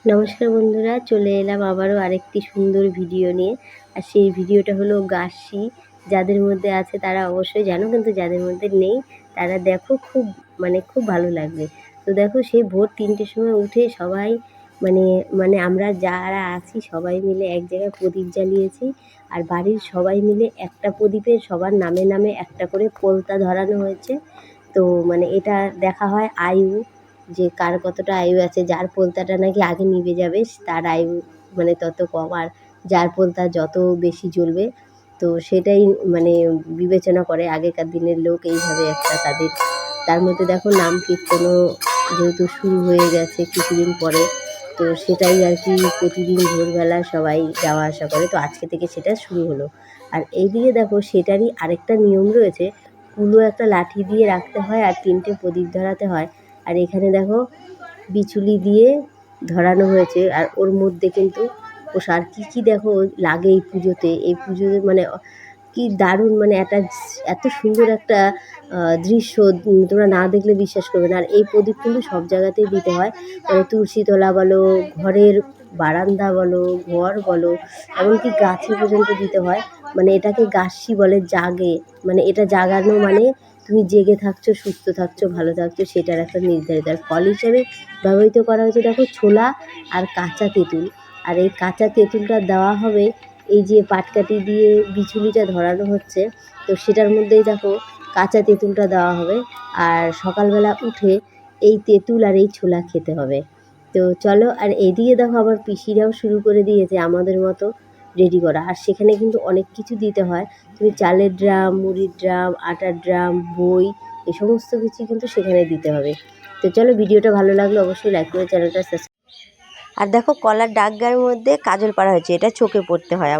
নমস্কার বন্ধুরা, চলে এলাম আবারও আরেকটি সুন্দর ভিডিও নিয়ে। আর সেই ভিডিওটা হলো গাছি। যাদের মধ্যে আছে তারা অবশ্যই জানো, কিন্তু যাদের মধ্যে নেই তারা দেখো, খুব ভালো লাগবে। তো দেখো, সেই ভোর 3টের সময় উঠে সবাই মানে মানে আমরা যারা আছি সবাই মিলে এক জায়গায় প্রদীপ জ্বালিয়েছি। আর বাড়ির সবাই মিলে একটা প্রদীপের সবার নামে নামে একটা করে পোলতা ধরানো হয়েছে। তো এটা দেখা হয় আয়ু, যে কার কতটা আয়ু আছে। যার পোলতাটা নাকি আগে নিভে যাবে তার আয়ু তত কম, আর যার পোলতা যত বেশি জ্বলবে তো সেটাই মানে বিবেচনা করে আগেকার দিনের লোক এইভাবে একটা তাদের। তার মধ্যে দেখো, নাম কীর্তনও যেহেতু শুরু হয়ে গেছে কিছুদিন পরে, তো সেটাই আর কি প্রতিদিন ভোরবেলা সবাই যাওয়া আসা করে। তো আজকে থেকে সেটা শুরু হলো। আর এইদিকে দেখো, সেটারই আরেকটা নিয়ম রয়েছে। কুলো একটা লাঠি দিয়ে রাখতে হয় আর 3টে প্রদীপ ধরাতে হয়। আর এখানে দেখো, বিচুলি দিয়ে ধরানো হয়েছে। আর ওর মধ্যে কিন্তু আর কী দেখো লাগে এই পুজোতে। এই পুজোতে কি দারুণ, একটা এত সুন্দর একটা দৃশ্য, তোমরা না দেখলে বিশ্বাস করবে না। আর এই প্রদীপ কিন্তু সব জায়গাতেই দিতে হয়, তুলসীতলা বলো, ঘরের বারান্দা বলো, ঘর বলো, এমনকি গাছে পর্যন্ত দিতে হয়। এটাকে গাছি বলে, জাগে। এটা জাগানো তুমি জেগে থাকছো, সুস্থ থাকছো, ভালো থাকছো, সেটার একটা নির্ধারিত। আর ফল হিসেবে ব্যবহৃত করা হয়েছে দেখো, ছোলা আর কাঁচা তেঁতুল। আর এই কাঁচা তেঁতুলটা দেওয়া হবে এই যে পাটকাঠি দিয়ে বিচুলিটা ধরানো হচ্ছে, তো সেটার মধ্যেই দেখো কাঁচা তেঁতুলটা দেওয়া হবে। আর সকালবেলা উঠে এই তেঁতুল আর এই ছোলা খেতে হবে। তো চলো, আর এদিকে দেখো আবার পিসিরাও শুরু করে দিয়েছে আমাদের মতো রেডি করা। আর সেখানে কিন্তু অনেক কিছু দিতে হয়। তুমি চালের ড্রাম, মুড়ির ড্রাম, আটার ড্রাম, বই, এই সমস্ত কিছু কিন্তু সেখানে দিতে হবে। তো চলো, ভিডিওটা ভালো লাগলে অবশ্যই লাইক করে চ্যানেলটা সাবস্ক্রাইব। আর দেখো, কলার ডাগগার মধ্যে কাজল পাড়া হয়েছে, এটা চোখে পড়তে হয়।